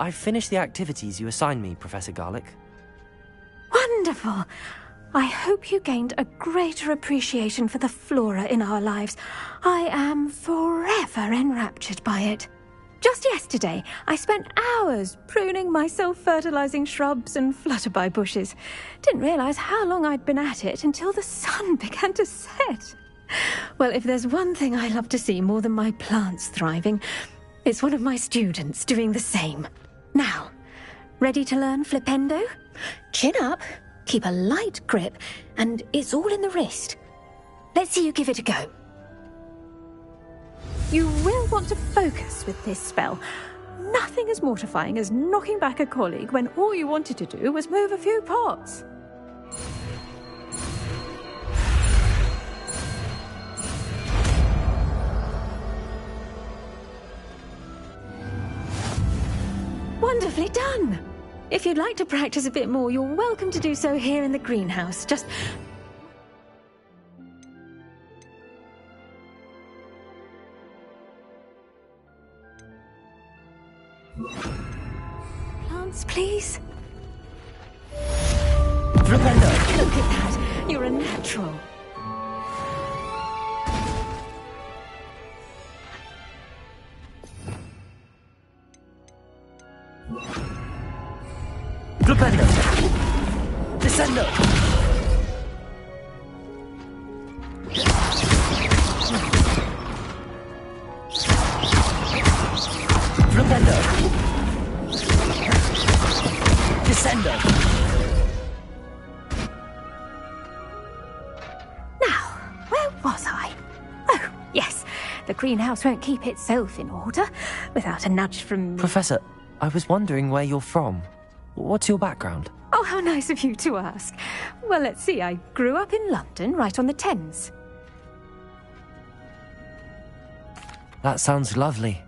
I finished the activities you assigned me, Professor Garlick. Wonderful! I hope you gained a greater appreciation for the flora in our lives. I am forever enraptured by it. Just yesterday, I spent hours pruning my self-fertilizing shrubs and flutterby bushes. Didn't realize how long I'd been at it until the sun began to set. Well, if there's one thing I love to see more than my plants thriving, it's one of my students doing the same. Now, ready to learn Flipendo? Chin up, keep a light grip, and it's all in the wrist. Let's see you give it a go. You will want to focus with this spell. Nothing as mortifying as knocking back a colleague when all you wanted to do was move a few pots. Wonderfully done! If you'd like to practice a bit more, you're welcome to do so here in the greenhouse. Just... plants, please? Flipendo! Look at that! You're a natural. Flipendo! Descendo! Flipendo! Descendo! Now, where was I? Oh, yes. The greenhouse won't keep itself in order without a nudge from... Professor, I was wondering where you're from. What's your background? Oh, how nice of you to ask. Well, let's see. I grew up in London, right on the Thames. That sounds lovely.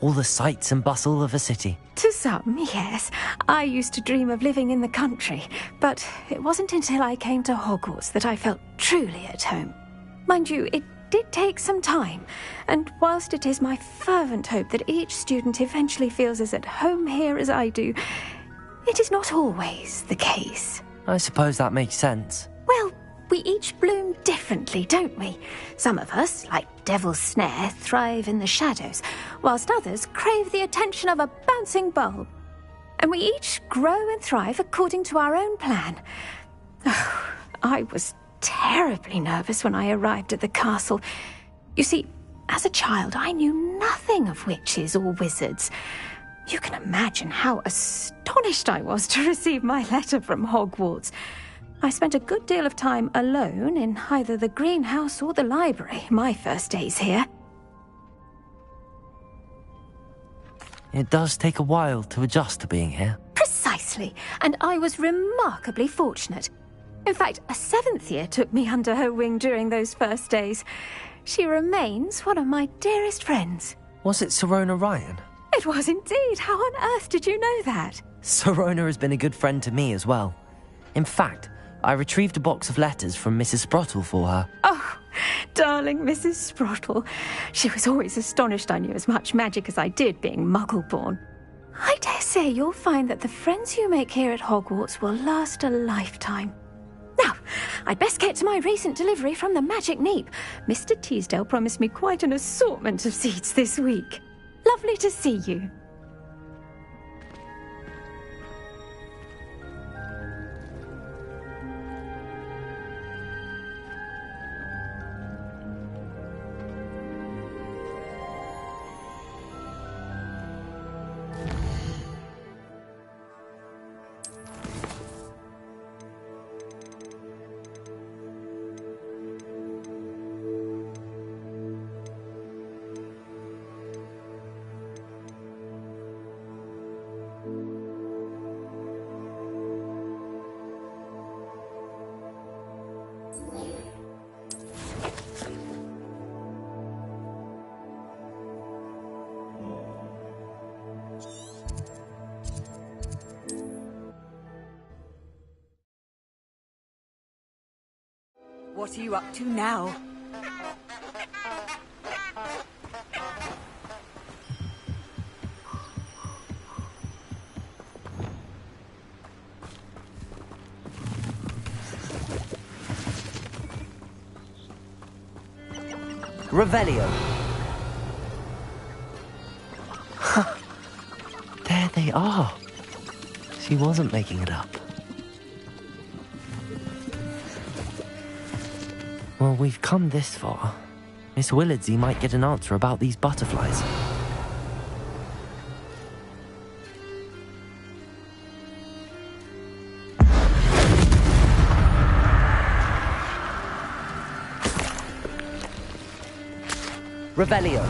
All the sights and bustle of a city. To some, yes. I used to dream of living in the country, but it wasn't until I came to Hogwarts that I felt truly at home. Mind you, it did take some time, and whilst it is my fervent hope that each student eventually feels as at home here as I do, it is not always the case. I suppose that makes sense. Well, we each bloom differently, don't we? Some of us, like Devil's Snare, thrive in the shadows, whilst others crave the attention of a bouncing bulb. And we each grow and thrive according to our own plan. Oh, I was terribly nervous when I arrived at the castle. You see, as a child, I knew nothing of witches or wizards. You can imagine how astonished I was to receive my letter from Hogwarts. I spent a good deal of time alone in either the greenhouse or the library my first days here. It does take a while to adjust to being here. Precisely, and I was remarkably fortunate. In fact, a 7th year took me under her wing during those first days. She remains one of my dearest friends. Was it Sirona Ryan? It was indeed. How on earth did you know that? Sirona has been a good friend to me as well. In fact, I retrieved a box of letters from Mrs. Sprottle for her. Oh, darling Mrs. Sprottle. She was always astonished I knew as much magic as I did, being Muggle-born. I dare say you'll find that the friends you make here at Hogwarts will last a lifetime. Now, I'd best get to my recent delivery from the Magic Neep. Mr. Teasdale promised me quite an assortment of seeds this week. Lovely to see you. What are you up to now? Revelio. There they are. She wasn't making it up. Well, we've come this far. Miss Willardsey might get an answer about these butterflies. Revelio.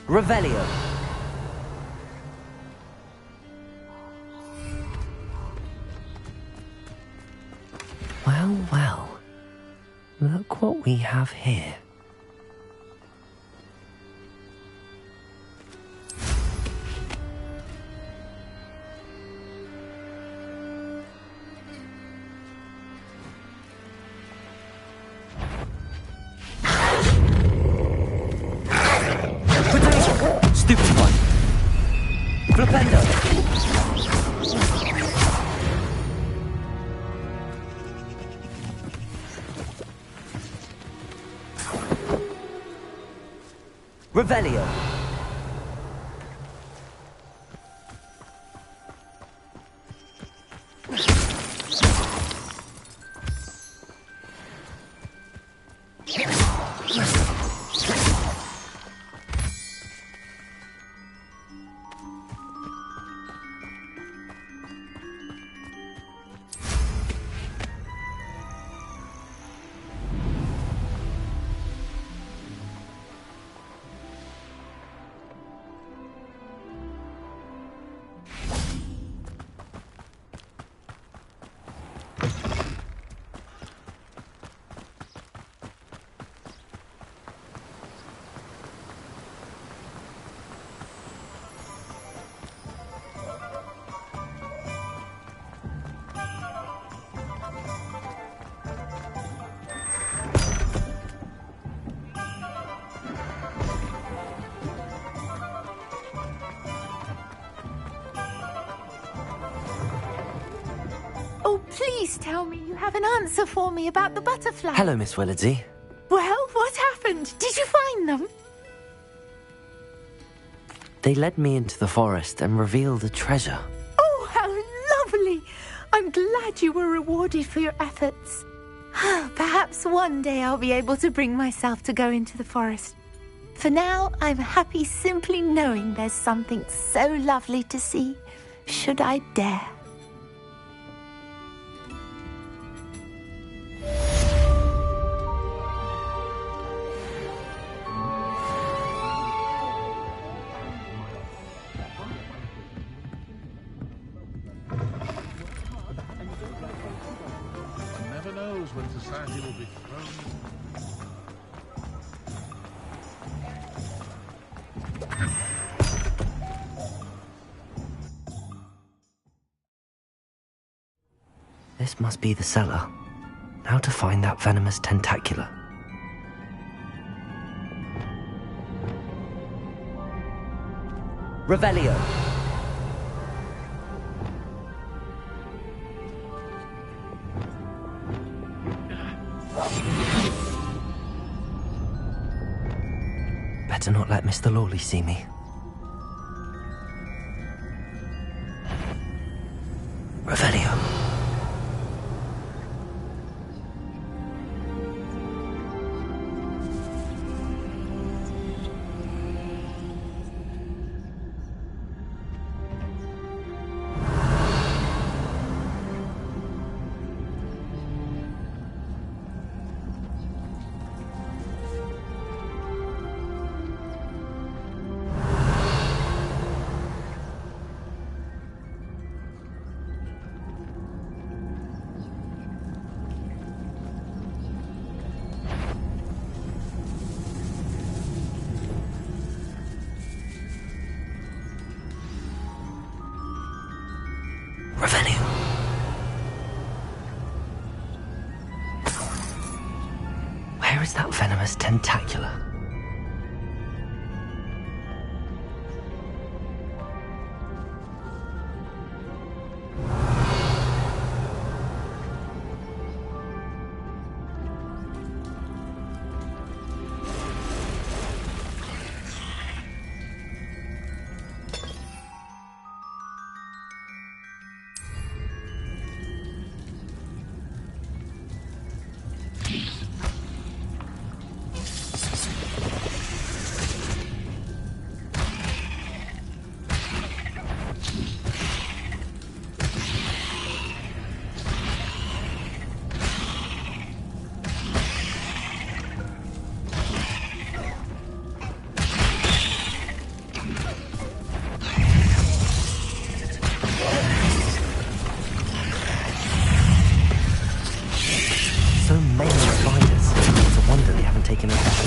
Revelio. Well, well. Look what we have here. Stupid one. Flipendo. Revelio. Oh, please tell me you have an answer for me about the butterfly. Hello, Miss Willardsey. Well, what happened? Did you find them? They led me into the forest and revealed a treasure. Oh, how lovely! I'm glad you were rewarded for your efforts. Perhaps one day I'll be able to bring myself to go into the forest. For now, I'm happy simply knowing there's something so lovely to see, should I dare. One never knows when society will be thrown. This must be the cellar. Now to find that venomous tentacula. Revelio. Better not let Mr. Lawley see me. Revelio. Where is that venomous tentacula? taken it.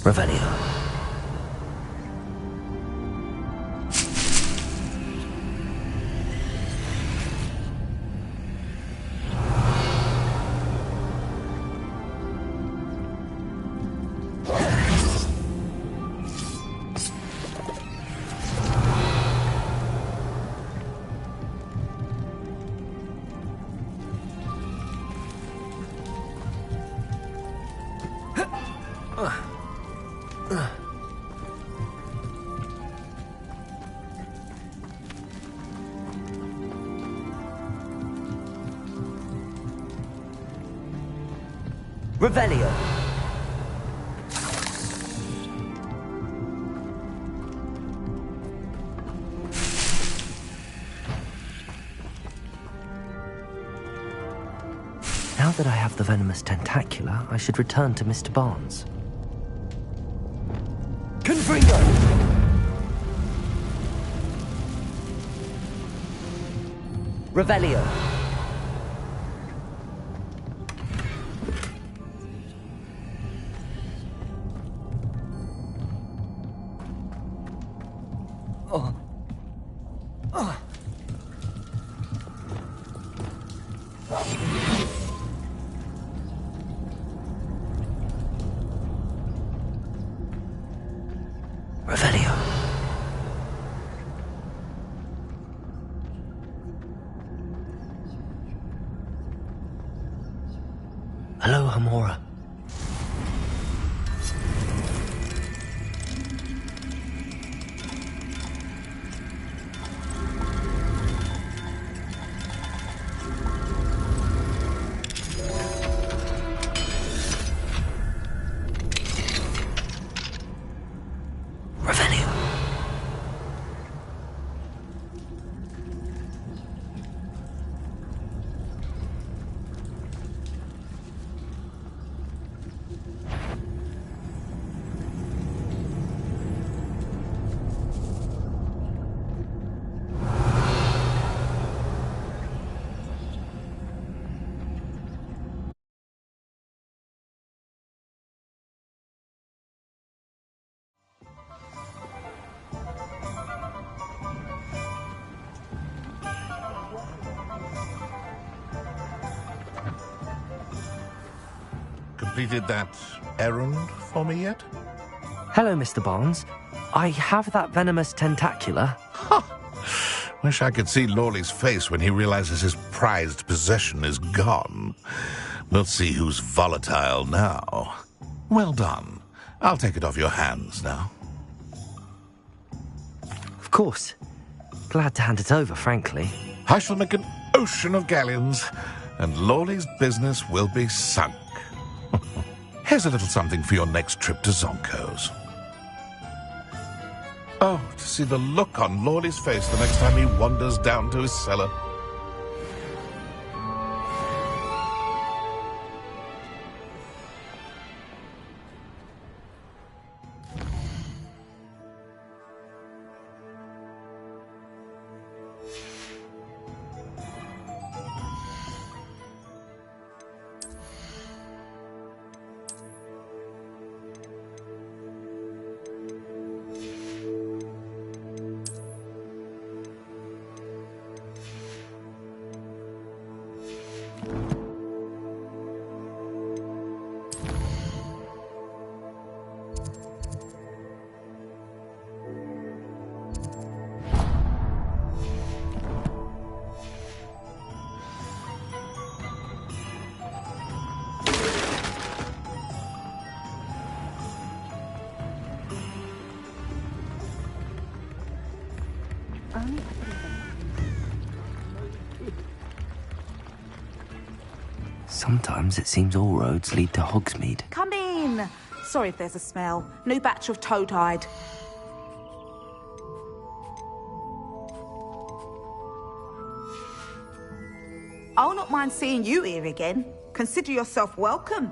Revelio. Revelio. Now that I have the venomous tentacula, I should return to Mr. Barnes. Confringo! Revelio. Revelio. Hello, Hamora. Completed that errand for me yet? Hello, Mr. Barnes. I have that venomous tentacula. Wish I could see Lawley's face when he realizes his prized possession is gone. We'll see who's volatile now. Well done. I'll take it off your hands now. Of course. Glad to hand it over, frankly. I shall make an ocean of galleons, and Lawley's business will be sunk. Here's a little something for your next trip to Zonko's. Oh, to see the look on Lawley's face the next time he wanders down to his cellar. Sometimes it seems all roads lead to Hogsmeade. Come in. Sorry if there's a smell. New batch of toad-hide. I'll not mind seeing you here again. Consider yourself welcome.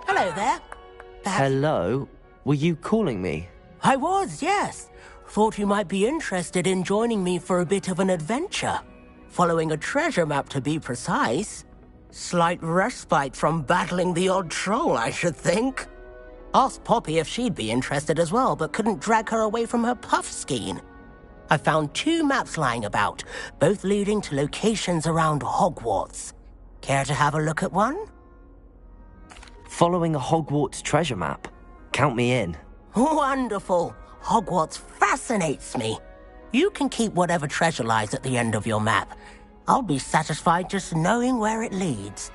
Hello there. Hello? Were you calling me? I was, yes. Thought you might be interested in joining me for a bit of an adventure. Following a treasure map, to be precise. Slight respite from battling the odd troll, I should think. Asked Poppy if she'd be interested as well, but couldn't drag her away from her puff skein. I found 2 maps lying about, both leading to locations around Hogwarts. Care to have a look at one? Following a Hogwarts treasure map? Count me in. Wonderful. Hogwarts fascinates me. You can keep whatever treasure lies at the end of your map. I'll be satisfied just knowing where it leads.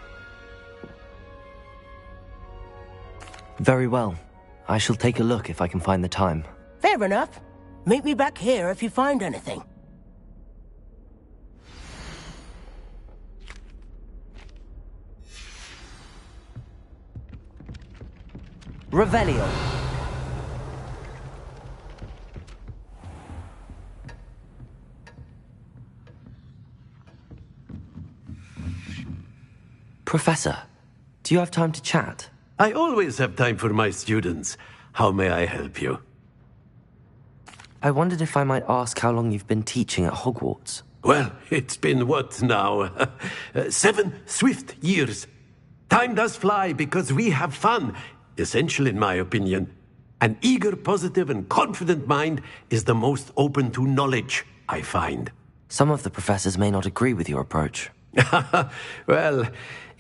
Very well. I shall take a look if I can find the time. Fair enough. Meet me back here if you find anything. Revelio. Professor, do you have time to chat? I always have time for my students. How may I help you? I wondered if I might ask how long you've been teaching at Hogwarts. Well, it's been what now? 7 swift years. Time does fly because we have fun. Essential in my opinion. An eager, positive, and confident mind is the most open to knowledge, I find. Some of the professors may not agree with your approach. Well,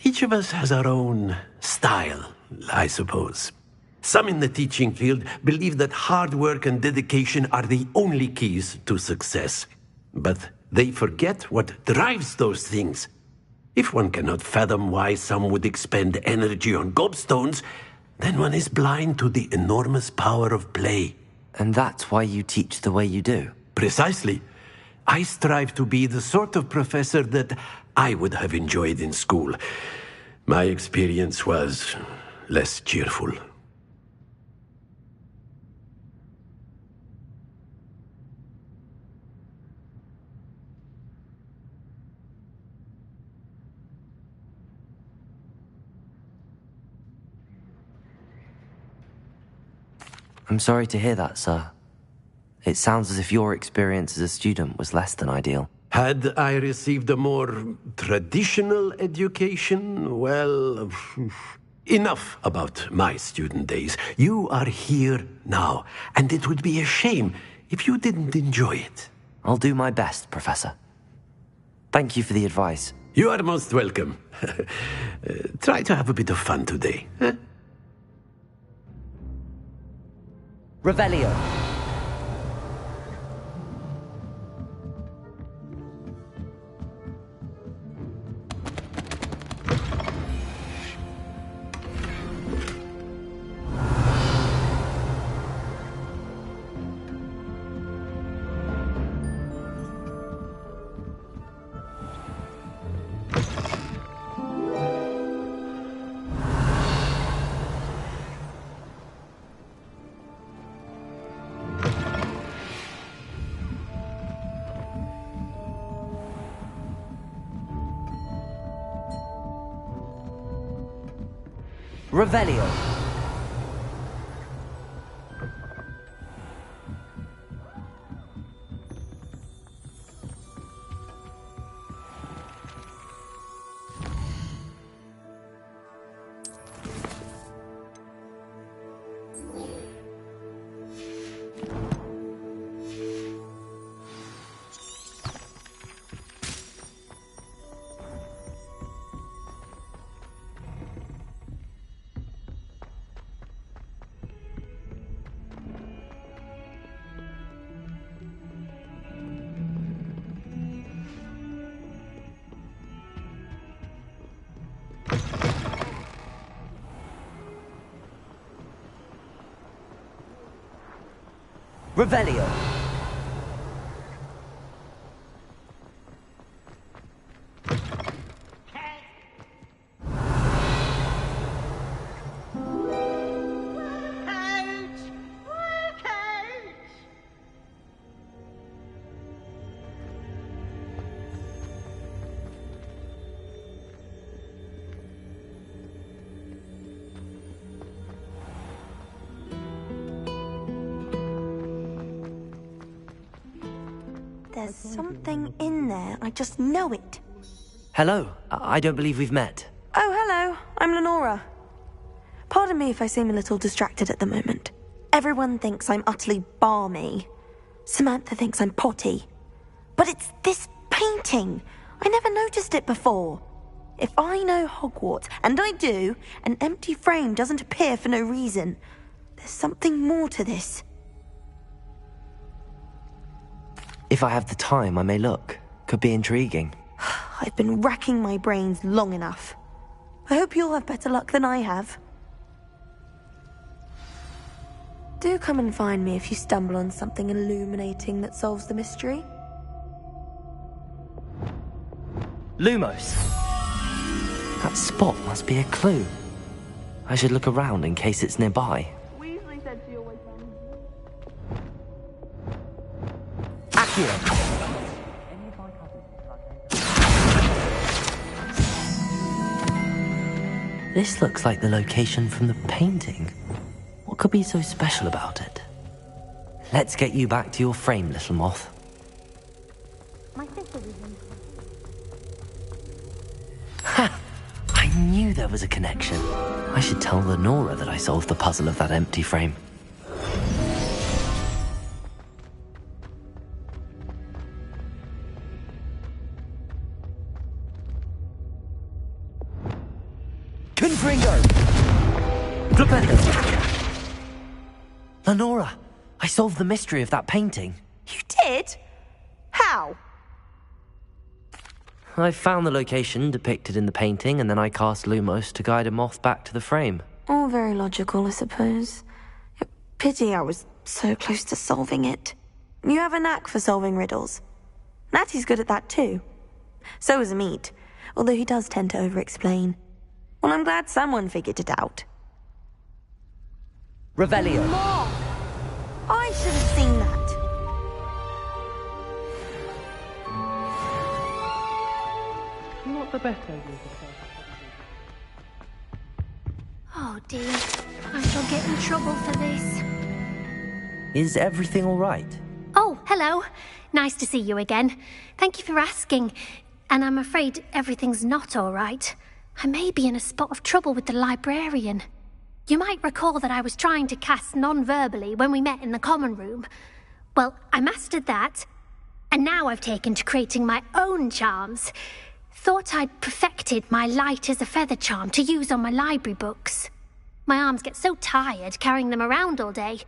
each of us has our own style, I suppose. Some in the teaching field believe that hard work and dedication are the only keys to success. But they forget what drives those things. If one cannot fathom why some would expend energy on gobstones, then one is blind to the enormous power of play. And that's why you teach the way you do? Precisely. I strive to be the sort of professor that I would have enjoyed in school. My experience was less cheerful. I'm sorry to hear that, sir. It sounds as if your experience as a student was less than ideal. Had I received a more traditional education, well, enough about my student days. You are here now, and it would be a shame if you didn't enjoy it. I'll do my best, Professor. Thank you for the advice. You are most welcome. Try to have a bit of fun today. Huh? Revelio. Revelio. Revelio. There's something in there. I just know it. Hello. I don't believe we've met. Oh, hello. I'm Lenora. Pardon me if I seem a little distracted at the moment. Everyone thinks I'm utterly balmy. Samantha thinks I'm potty. But it's this painting. I never noticed it before. If I know Hogwarts, and I do, an empty frame doesn't appear for no reason. There's something more to this. If I have the time, I may look. Could be intriguing. I've been racking my brains long enough. I hope you'll have better luck than I have. Do come and find me if you stumble on something illuminating that solves the mystery. Lumos. That spot must be a clue. I should look around in case it's nearby. Weasley said she always found This looks like the location from the painting. What could be so special about it? Let's get you back to your frame, little moth. Ha! I knew there was a connection. I should tell Lenora that I solved the puzzle of that empty frame. Lenora, I solved the mystery of that painting. You did? How? I found the location depicted in the painting, and then I cast Lumos to guide a moth back to the frame. All very logical, I suppose. Pity I was so close to solving it. You have a knack for solving riddles. Natty's good at that too. So is Amit, although he does tend to over-explain. Well, I'm glad someone figured it out. Revelio. Mom! I should have seen that. Not the better. Oh dear, I shall get in trouble for this. Is everything all right? Oh, hello. Nice to see you again. Thank you for asking. And I'm afraid everything's not all right. I may be in a spot of trouble with the librarian. You might recall that I was trying to cast non-verbally when we met in the common room. Well, I mastered that, and now I've taken to creating my own charms. Thought I'd perfected my light as a feather charm to use on my library books. My arms get so tired carrying them around all day.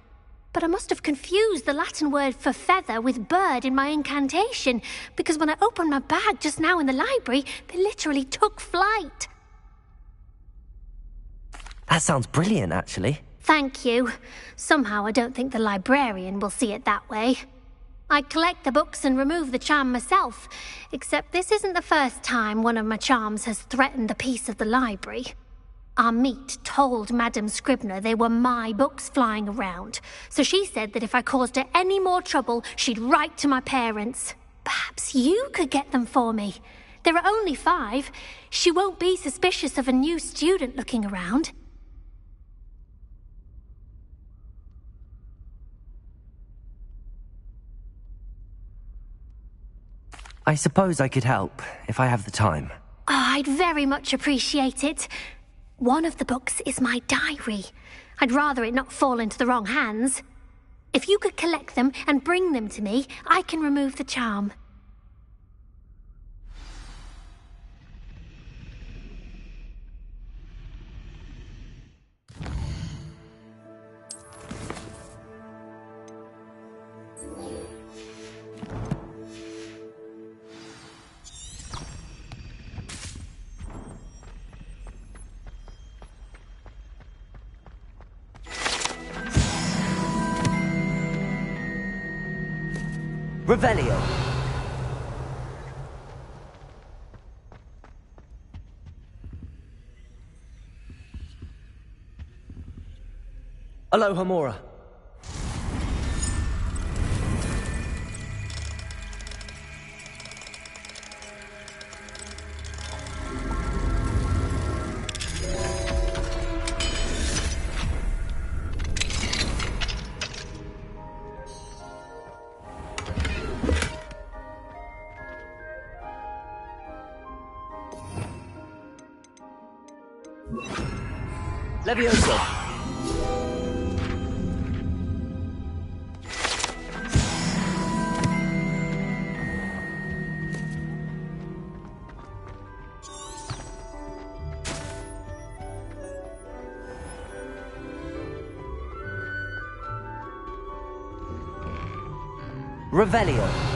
But I must have confused the Latin word for feather with bird in my incantation, because when I opened my bag just now in the library, they literally took flight. That sounds brilliant, actually. Thank you. Somehow I don't think the librarian will see it that way. I collect the books and remove the charm myself, except this isn't the first time one of my charms has threatened the peace of the library. Our meet told Madame Scribner they were my books flying around, so she said that if I caused her any more trouble, she'd write to my parents. Perhaps you could get them for me. There are only 5. She won't be suspicious of a new student looking around. I suppose I could help, if I have the time. Oh, I'd very much appreciate it. One of the books is my diary. I'd rather it not fall into the wrong hands. If you could collect them and bring them to me, I can remove the charm. Revelio. Aloha, Mora. Levioso. Revelio.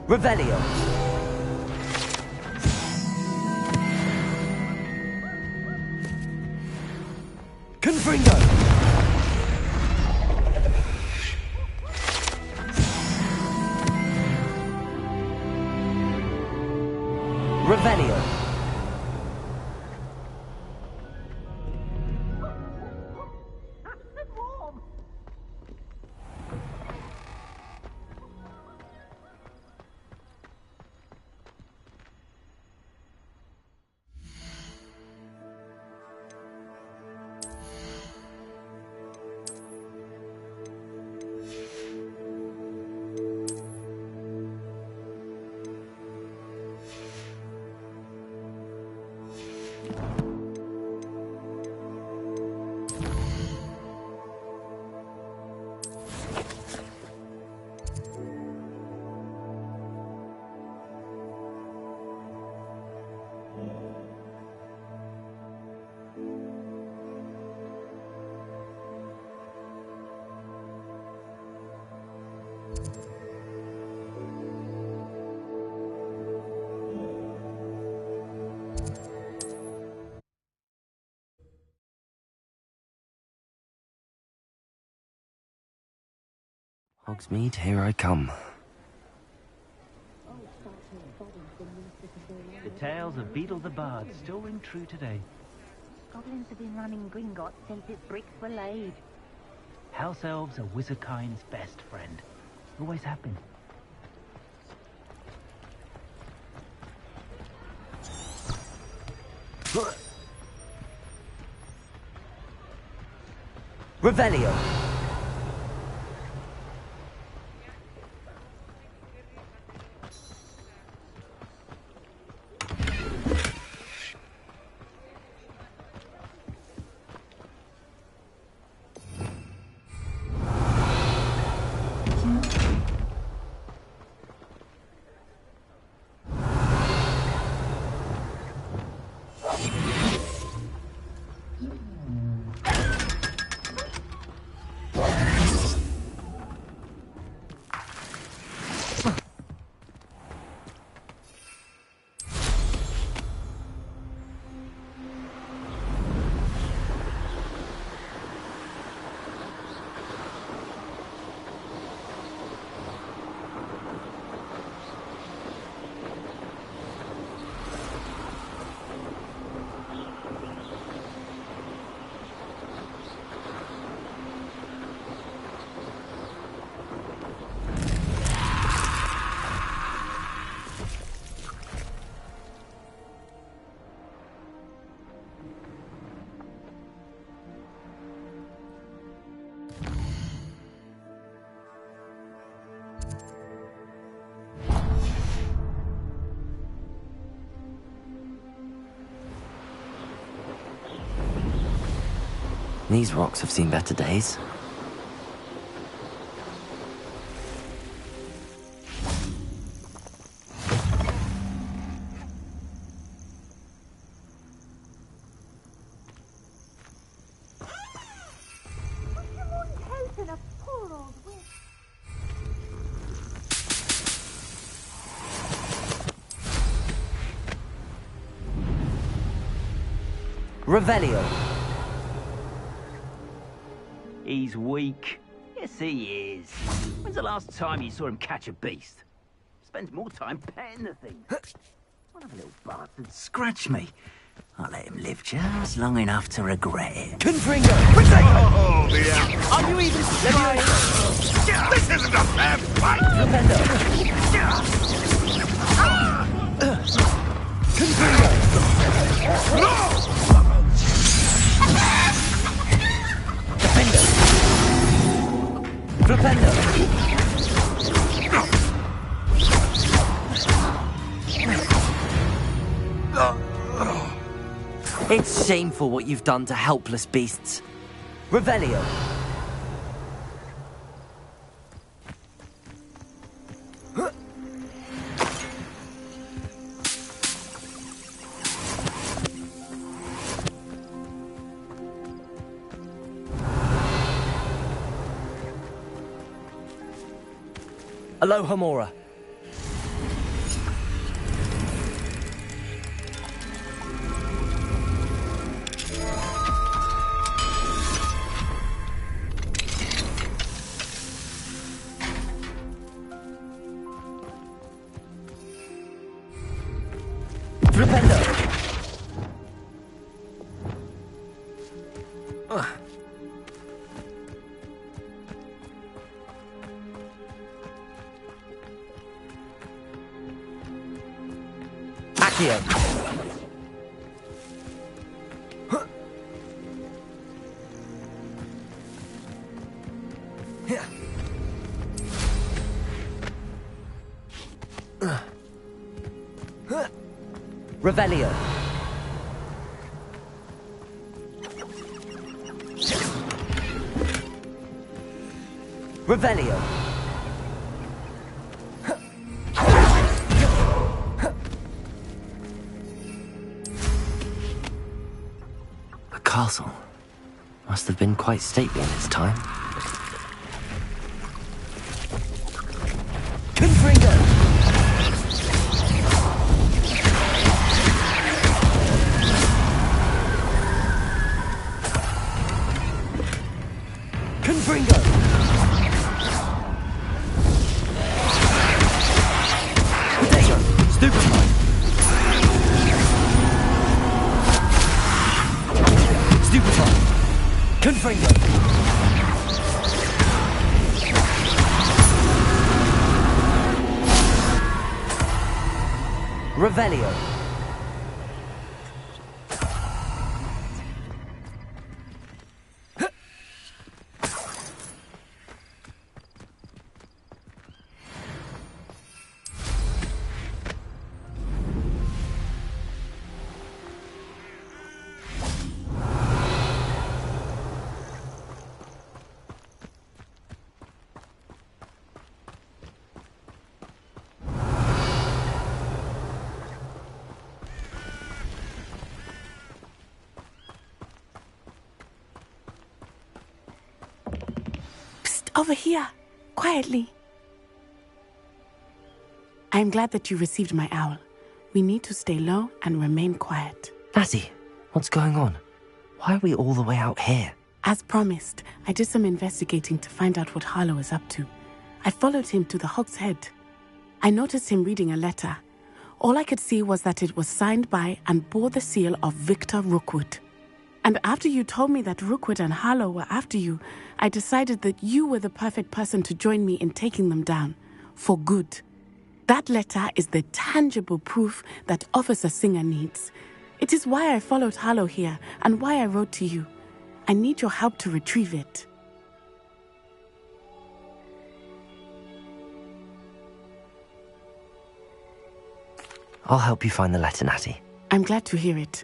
Revelio. Confringo. Revelio. Hogsmeade, here I come. The tales of Beetle the Bard still ring true today. Goblins have been running Gringotts since its bricks were laid. House elves are wizardkind's best friend. Always have been. Revelio. These rocks have seen better days. Revelio. He's weak. Yes, he is. When's the last time you saw him catch a beast? Spends more time petting the thing. One of the little bastard scratch me. I'll let him live just long enough to regret it. Confringo! Oh, dear. Are you even trying? This isn't a fair fight! Defender! Confringo! No! Flipendo! It's shameful what you've done to helpless beasts. Revelio! Aloha Mora. Flipendo! Accio. Revelio. Revelio. The castle must have been quite stately in its time. Confringo! Confringo! Confringo! Revelio! Over here, quietly. I'm glad that you received my owl. We need to stay low and remain quiet. Natty, what's going on? Why are we all the way out here? As promised, I did some investigating to find out what Harlow is up to. I followed him to the Hog's Head. I noticed him reading a letter. All I could see was that it was signed by and bore the seal of Victor Rookwood. And after you told me that Rookwood and Harlow were after you, I decided that you were the perfect person to join me in taking them down. For good. That letter is the tangible proof that Officer Singer needs. It is why I followed Harlow here and why I wrote to you. I need your help to retrieve it. I'll help you find the letter, Natty. I'm glad to hear it.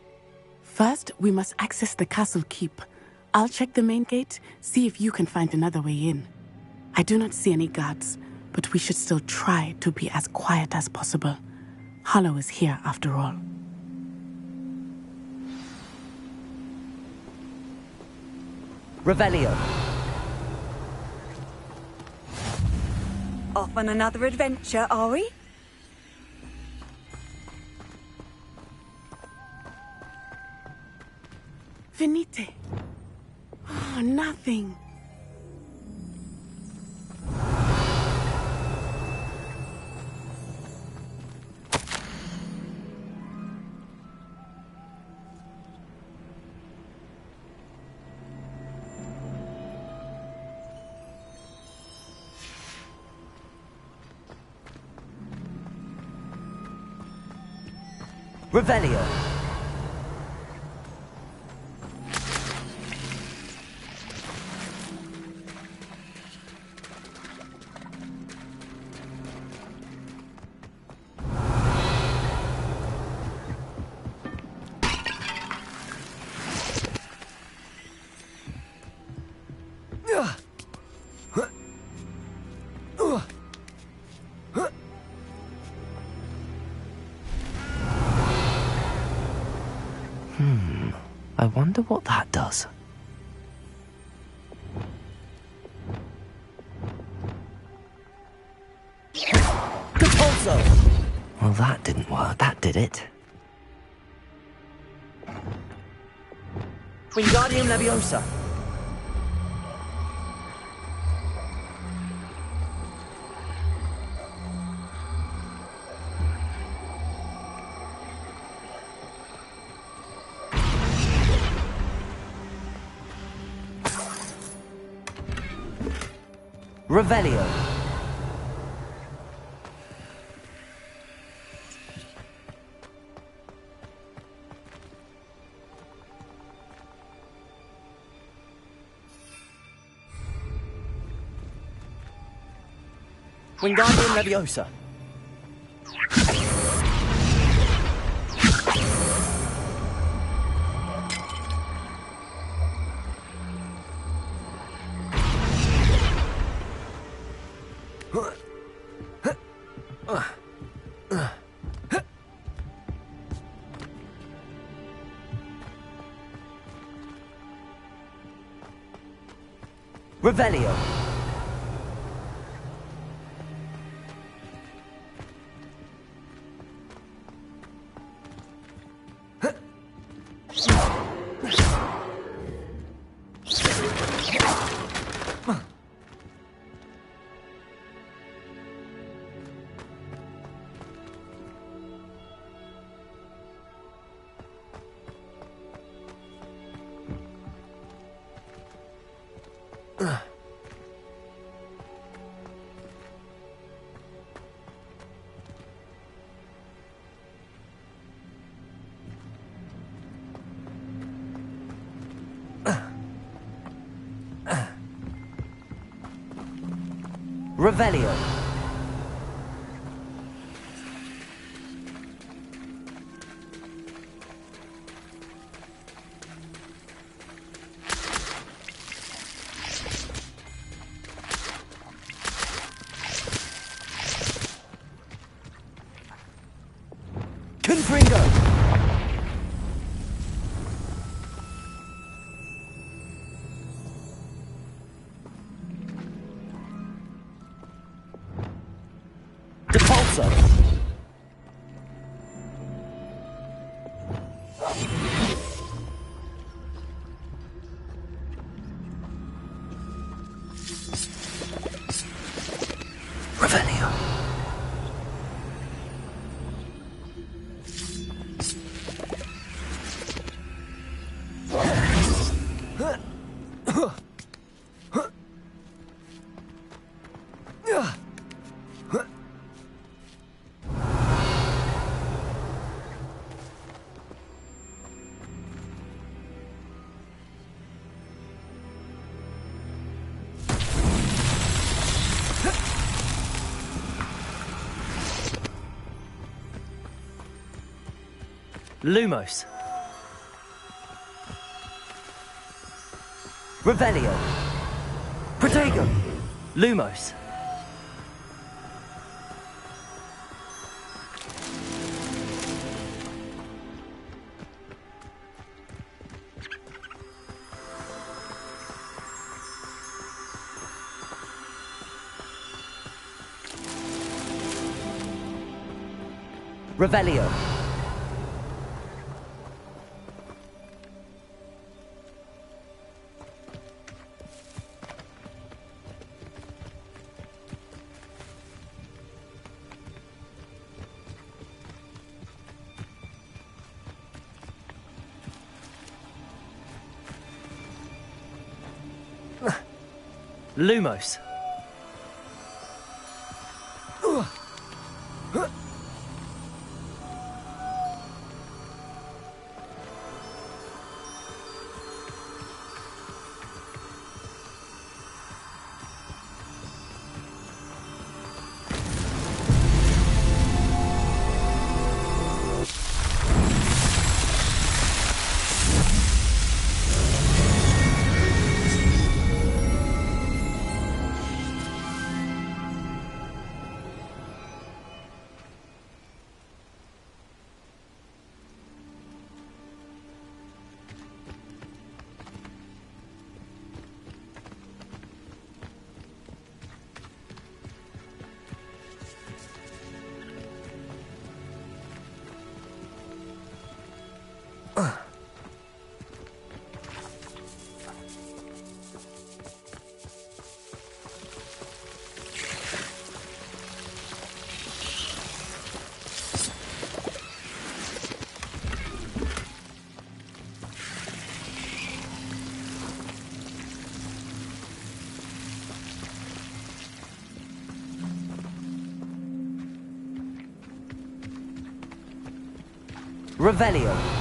First, we must access the castle keep. I'll check the main gate, see if you can find another way in. I do not see any guards, but we should still try to be as quiet as possible. Harlow is here after all. Revelio. Off on another adventure, are we? Venite. Oh, nothing. Revelio. I wonder what that does. Well, that didn't work. That did it. Wingardium Leviosa. Revelio. Wingardium Leviosa. Revelio. Revelio. Confringo. Depulso. Revelio. Lumos. Revelio. Protego. Lumos. Revelio. Lumos. Revelio.